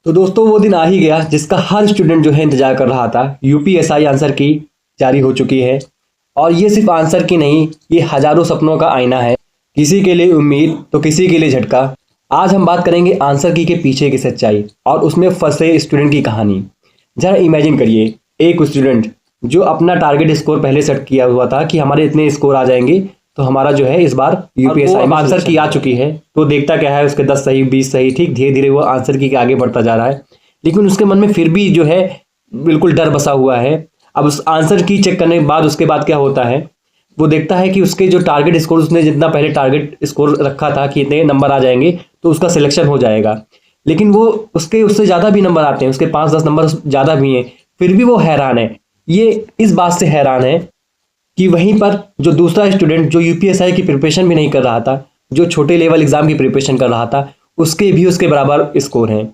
तो दोस्तों वो दिन आ ही गया जिसका हर स्टूडेंट जो है इंतजार कर रहा था। यूपीएसआई आंसर की जारी हो चुकी है और ये सिर्फ आंसर की नहीं, ये हजारों सपनों का आईना है। किसी के लिए उम्मीद तो किसी के लिए झटका। आज हम बात करेंगे आंसर की के पीछे की सच्चाई और उसमें फंसे स्टूडेंट की कहानी। जरा इमेजिन करिए, एक स्टूडेंट जो अपना टारगेट स्कोर पहले सेट किया हुआ था कि हमारे इतने स्कोर आ जाएंगे तो हमारा जो है इस बार यूपीएसआई में आंसर की आ चुकी है। तो देखता क्या है, उसके 10 सही 20 सही, ठीक धीरे धीरे वो आंसर की के आगे बढ़ता जा रहा है। लेकिन उसके मन में फिर भी जो है बिल्कुल डर बसा हुआ है। अब उस आंसर की चेक करने के बाद उसके बाद क्या होता है, वो देखता है कि उसके जो टारगेट स्कोर, उसने जितना पहले टारगेट स्कोर रखा था कि इतने नंबर आ जाएंगे तो उसका सिलेक्शन हो जाएगा, लेकिन वो उससे ज़्यादा भी नंबर आते हैं, उसके 5-10 नंबर ज़्यादा भी हैं। फिर भी वो हैरान है। ये इस बात से हैरान है कि वहीं पर जो दूसरा स्टूडेंट जो यूपीएसआई की प्रिपरेशन भी नहीं कर रहा था, जो छोटे लेवल एग्जाम की प्रिपरेशन कर रहा था, उसके भी उसके बराबर स्कोर हैं।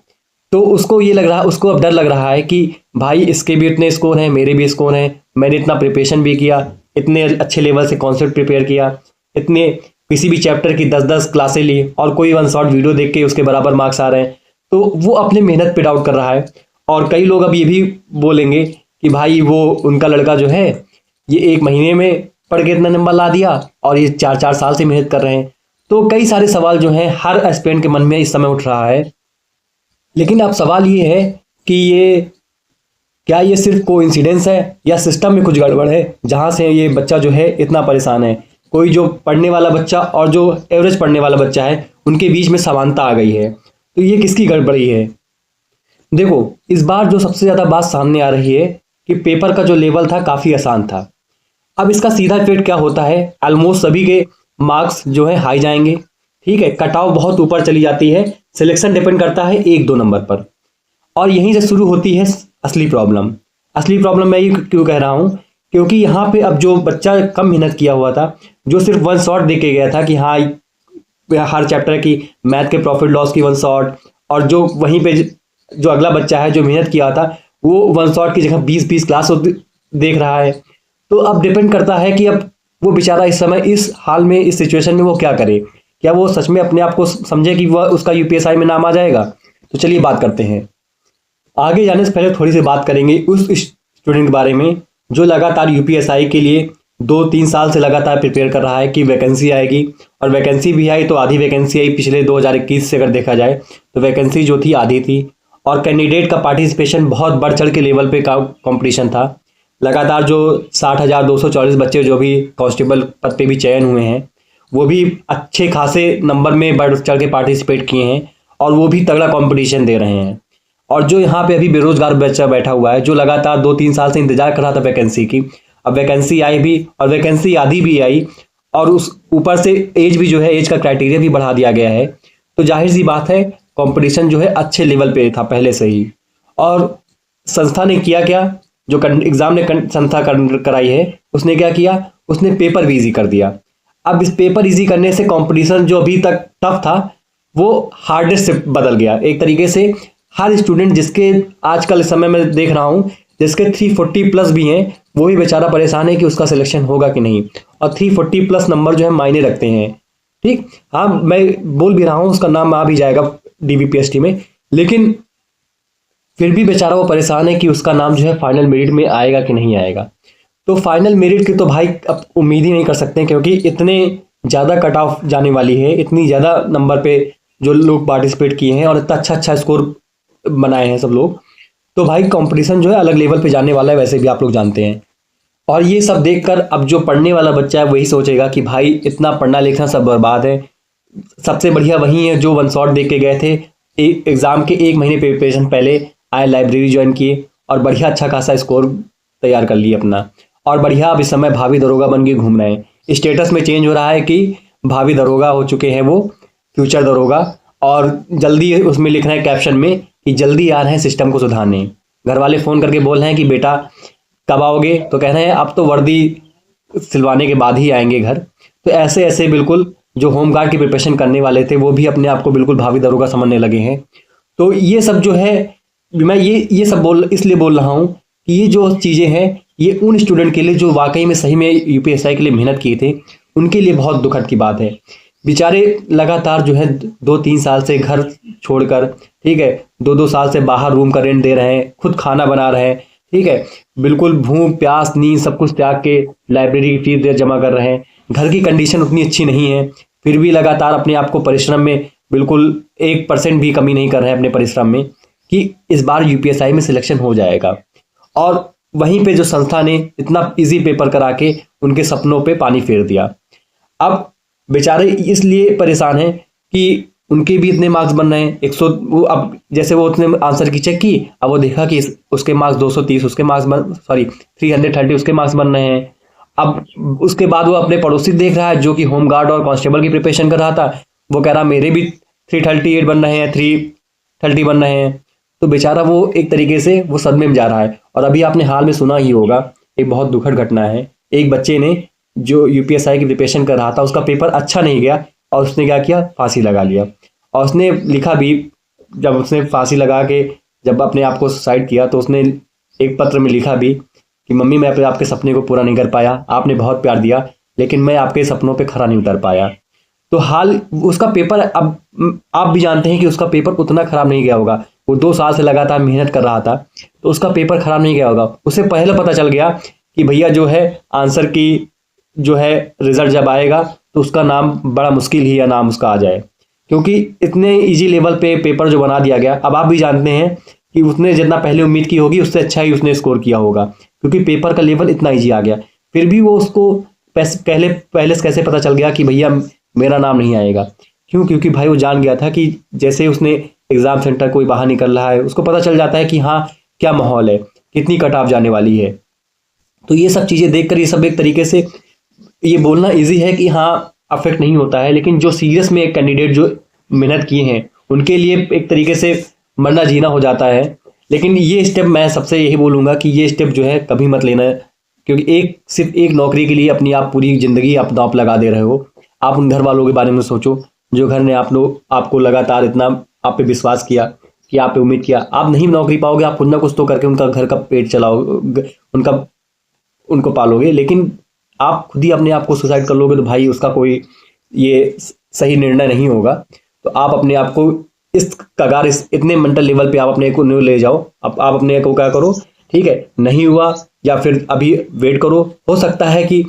तो उसको ये लग रहा, उसको अब डर लग रहा है कि भाई इसके भी इतने स्कोर हैं, मेरे भी स्कोर हैं, मैंने इतना प्रिपरेशन भी किया, इतने अच्छे लेवल से कॉन्सेप्ट प्रिपेयर किया, इतने किसी भी चैप्टर की 10-10 क्लासें ली और कोई वन शॉट वीडियो देख के उसके बराबर मार्क्स आ रहे हैं। तो वो अपने मेहनत पे डाउट कर रहा है। और कई लोग अब ये भी बोलेंगे कि भाई वो उनका लड़का जो है ये 1 महीने में पढ़ के इतना नंबर ला दिया और ये 4-4 साल से मेहनत कर रहे हैं। तो कई सारे सवाल जो हैं हर एस्पिरेंट के मन में इस समय उठ रहा है। लेकिन अब सवाल ये है कि क्या ये सिर्फ कोइंसिडेंस है या सिस्टम में कुछ गड़बड़ है जहाँ से ये बच्चा जो है इतना परेशान है। कोई जो पढ़ने वाला बच्चा और जो एवरेज पढ़ने वाला बच्चा है उनके बीच में समानता आ गई है। तो ये किसकी गड़बड़ी है? देखो, इस बार जो सबसे ज़्यादा बात सामने आ रही है कि पेपर का जो लेवल था काफ़ी आसान था। अब इसका सीधा इफेक्ट क्या होता है, ऑलमोस्ट सभी के मार्क्स जो है हाई जाएंगे। ठीक है, कट ऑफ बहुत ऊपर चली जाती है, सिलेक्शन डिपेंड करता है 1-2 नंबर पर। और यहीं से शुरू होती है असली प्रॉब्लम। असली प्रॉब्लम मैं ये क्यों कह रहा हूँ, क्योंकि यहाँ पे अब जो बच्चा कम मेहनत किया हुआ था, जो सिर्फ वन शॉट दे के गया था कि हाँ हर चैप्टर की मैथ के प्रॉफिट लॉस की वन शॉट, और जो वहीं पे जो अगला बच्चा है जो मेहनत किया था वो वन शॉट की जगह 20-20 क्लास देख रहा है। तो अब डिपेंड करता है कि अब वो बेचारा इस समय इस हाल में, इस सिचुएशन में वो क्या करे। क्या वो सच में अपने आप को समझे कि वह उसका यूपीएसआई में नाम आ जाएगा? तो चलिए बात करते हैं। आगे जाने से पहले थोड़ी सी बात करेंगे उस स्टूडेंट के बारे में जो लगातार यूपीएसआई के लिए 2-3 साल से लगातार प्रिपेयर कर रहा है कि वैकेंसी आएगी। और वैकेंसी भी आई तो आधी वैकेंसी आई। पिछले 2021 से अगर देखा जाए तो वैकेंसी जो थी आधी थी और कैंडिडेट का पार्टिसिपेशन बहुत बढ़ चढ़ के लेवल पे कंपटीशन था। लगातार जो 60,244 बच्चे जो भी कांस्टेबल पद पे भी चयन हुए हैं वो भी अच्छे खासे नंबर में बढ़ चढ़ के पार्टिसिपेट किए हैं और वो भी तगड़ा कंपटीशन दे रहे हैं। और जो यहाँ पे अभी बेरोजगार बच्चा बैठा हुआ है जो लगातार 2-3 साल से इंतजार कर रहा था वैकेंसी की, अब वैकेंसी आई भी और वैकेंसी आधी भी आई और उस ऊपर से एज भी जो है, एज का क्राइटेरिया भी बढ़ा दिया गया है। तो जाहिर सी बात है कंपटीशन जो है अच्छे लेवल पे था पहले से ही। और संस्था ने किया क्या, जो एग्जाम ने संस्था कराई है उसने क्या किया, उसने पेपर भी इजी कर दिया। अब इस पेपर इजी करने से कंपटीशन जो अभी तक टफ था वो हार्डेस्ट से बदल गया एक तरीके से। हर स्टूडेंट जिसके आजकल इस समय में देख रहा हूँ जिसके 340 प्लस भी हैं वो भी बेचारा परेशान है कि उसका सिलेक्शन होगा कि नहीं। और 340 प्लस नंबर जो है मायने रखते हैं। ठीक, हाँ मैं बोल भी रहा हूँ उसका नाम आ भी जाएगा डीबीपीएसटी में, लेकिन फिर भी बेचारा वो परेशान है कि उसका नाम जो है फाइनल मेरिट में आएगा कि नहीं आएगा। तो फाइनल मेरिट की तो भाई अब उम्मीद ही नहीं कर सकते क्योंकि इतने ज़्यादा कट ऑफ जाने वाली है, इतनी ज़्यादा नंबर पे जो लोग पार्टिसिपेट किए हैं और इतना अच्छा स्कोर बनाए हैं सब लोग। तो भाई कंपटीशन जो है अलग लेवल पे जाने वाला है, वैसे भी आप लोग जानते हैं। और ये सब देखकर अब जो पढ़ने वाला बच्चा है वही सोचेगा कि भाई इतना पढ़ना लिखना सब बर्बाद है। सबसे बढ़िया वही है जो वन शॉट देख के गए थे, एग्ज़ाम के 1 महीने प्रिपरेशन पहले आए, लाइब्रेरी ज्वाइन किए और बढ़िया अच्छा खासा स्कोर तैयार कर लिए अपना। और बढ़िया अब इस समय भावी दरोगा बन के घूम रहे हैं। स्टेटस में चेंज हो रहा है कि भावी दरोगा हो चुके हैं वो, फ्यूचर दरोगा। और जल्दी उसमें लिख रहे हैं कैप्शन में कि जल्दी आ रहे हैं सिस्टम को सुधारने। घर वाले फ़ोन करके बोल रहे हैं कि बेटा कब आओगे, तो कह रहे हैं अब तो वर्दी सिलवाने के बाद ही आएंगे घर। तो ऐसे ऐसे बिल्कुल जो होमगार्ड की प्रिपरेशन करने वाले थे वो भी अपने आप को बिल्कुल भावी दरोगा समझने लगे हैं। तो ये सब जो है, मैं ये सब इसलिए बोल रहा हूँ कि ये जो चीज़ें हैं ये उन स्टूडेंट के लिए जो वाकई में सही में यूपीएसआई के लिए मेहनत किए थे उनके लिए बहुत दुखद की बात है। बेचारे लगातार जो है 2-3 साल से घर छोड़कर, ठीक है, 2-2 साल से बाहर रूम का रेंट दे रहे हैं, खुद खाना बना रहे हैं, ठीक है, बिल्कुल भूख प्यास नींद सब कुछ त्याग के लाइब्रेरी की फीस जमा कर रहे हैं। घर की कंडीशन उतनी अच्छी नहीं है, फिर भी लगातार अपने आप को परिश्रम में बिल्कुल 1% भी कमी नहीं कर रहे हैं अपने परिश्रम में कि इस बार यूपीएसआई में सिलेक्शन हो जाएगा। और वहीं पे जो संस्था ने इतना इजी पेपर करा के उनके सपनों पे पानी फेर दिया। अब बेचारे इसलिए परेशान हैं कि उनके भी इतने मार्क्स बन रहे हैं 100, वो अब जैसे वो उसने आंसर की चेक की, अब वो देखा कि उसके मार्क्स 230 उसके मार्क्स 330 उसके मार्क्स बन रहे हैं। अब उसके बाद वो अपने पड़ोसी देख रहा है जो कि होमगार्ड और कांस्टेबल की प्रिपरेशन कर रहा था, वो कह रहा मेरे भी 338 बन रहे हैं, 330 बन रहे हैं। तो बेचारा वो एक तरीके से वो सदमे में जा रहा है। और अभी आपने हाल में सुना ही होगा, एक बहुत दुखद घटना है, एक बच्चे ने जो यूपीएसआई की प्रिपरेशन कर रहा था उसका पेपर अच्छा नहीं गया और उसने क्या किया, फांसी लगा लिया। और उसने लिखा भी, जब उसने फांसी लगा के जब अपने आप को सुसाइड किया तो उसने एक पत्र में लिखा भी कि मम्मी मैं अपने आपके सपने को पूरा नहीं कर पाया, आपने बहुत प्यार दिया लेकिन मैं आपके सपनों पे खरा नहीं उतर पाया। तो हाल उसका पेपर, अब आप भी जानते हैं कि उसका पेपर उतना खराब नहीं गया होगा, वो 2 साल से लगातार मेहनत कर रहा था तो उसका पेपर खराब नहीं गया होगा। उसे पहले पता चल गया कि भैया जो है आंसर की जो है रिजल्ट जब आएगा तो उसका नाम बड़ा मुश्किल ही या नाम उसका आ जाए, क्योंकि इतने इजी लेवल पे पेपर जो बना दिया गया। अब आप भी जानते हैं कि उसने जितना पहले उम्मीद की होगी उससे अच्छा ही उसने स्कोर किया होगा, क्योंकि पेपर का लेवल इतना इजी आ गया। फिर भी वो उसको पहले से कैसे पता चल गया कि भैया मेरा नाम नहीं आएगा? क्यों? क्योंकि भाई वो जान गया था कि जैसे उसने एग्जाम सेंटर कोई बाहर निकल रहा है उसको पता चल जाता है कि हाँ क्या माहौल है, कितनी कट ऑफ जाने वाली है। तो ये सब चीज़ें देखकर ये सब एक तरीके से ये बोलना इजी है कि हाँ अफेक्ट नहीं होता है, लेकिन जो सीरियस में एक कैंडिडेट जो मेहनत किए हैं उनके लिए एक तरीके से मरना जीना हो जाता है। लेकिन ये स्टेप मैं सबसे यही बोलूँगा कि ये स्टेप जो है कभी मत लेना है, क्योंकि सिर्फ एक नौकरी के लिए अपनी आप पूरी ज़िंदगी आप दांव लगा दे रहे हो। आप उन घर वालों के बारे में सोचो जो घर ने आपको लगातार इतना आप पे विश्वास किया, कि आप पे उम्मीद किया। आप नहीं नौकरी पाओगे, आप कुछ ना कुछ तो करके उनका घर का पेट चलाओगे, उनको पालोगे, लेकिन आप खुद ही अपने आप को सुसाइड कर लोगे तो भाई उसका कोई ये सही निर्णय नहीं होगा। तो आप अपने आप को इस इतने मेंटल लेवल पे आप अपने को ले जाओ। आप अपने को क्या करो, ठीक है, नहीं हुआ या फिर अभी वेट करो। हो सकता है कि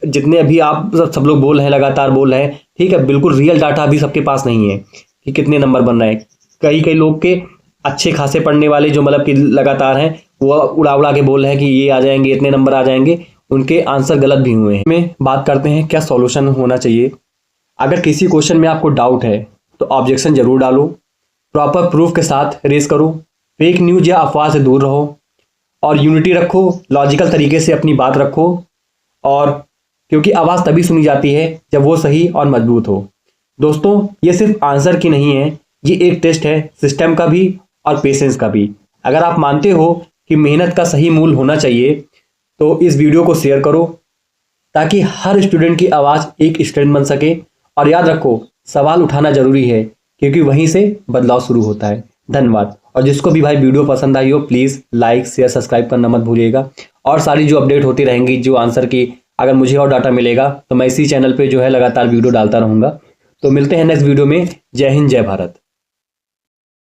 जितने अभी आप सब लोग बोल रहे हैं, लगातार बोल रहे हैं, ठीक है, बिल्कुल रियल डाटा अभी सबके पास नहीं है कि कितने नंबर बन रहे हैं। कई लोग के अच्छे खासे पढ़ने वाले जो मतलब कि लगातार हैं वो उड़ा के बोल रहे हैं कि ये आ जाएंगे, इतने नंबर आ जाएंगे, उनके आंसर गलत भी हुए हैं। में बात करते हैं क्या सॉल्यूशन होना चाहिए। अगर किसी क्वेश्चन में आपको डाउट है तो ऑब्जेक्शन जरूर डालो, प्रॉपर प्रूफ के साथ रेज करो, फेक न्यूज या अफवाह से दूर रहो और यूनिटी रखो, लॉजिकल तरीके से अपनी बात रखो। और क्योंकि आवाज़ तभी सुनी जाती है जब वो सही और मजबूत हो। दोस्तों ये सिर्फ आंसर की नहीं है, ये एक टेस्ट है सिस्टम का भी और पेशेंस का भी। अगर आप मानते हो कि मेहनत का सही मूल्य होना चाहिए तो इस वीडियो को शेयर करो ताकि हर स्टूडेंट की आवाज़ एक स्टूडेंट बन सके। और याद रखो, सवाल उठाना जरूरी है क्योंकि वहीं से बदलाव शुरू होता है। धन्यवाद। और जिसको भी भाई वीडियो पसंद आई हो प्लीज़ लाइक शेयर सब्सक्राइब करना मत भूलिएगा। और सारी जो अपडेट होती रहेंगी जो आंसर की, अगर मुझे और डाटा मिलेगा तो मैं इसी चैनल पे जो है लगातार वीडियो डालता रहूँगा। तो मिलते हैं नेक्स्ट वीडियो में। जय हिंद, जय भारत।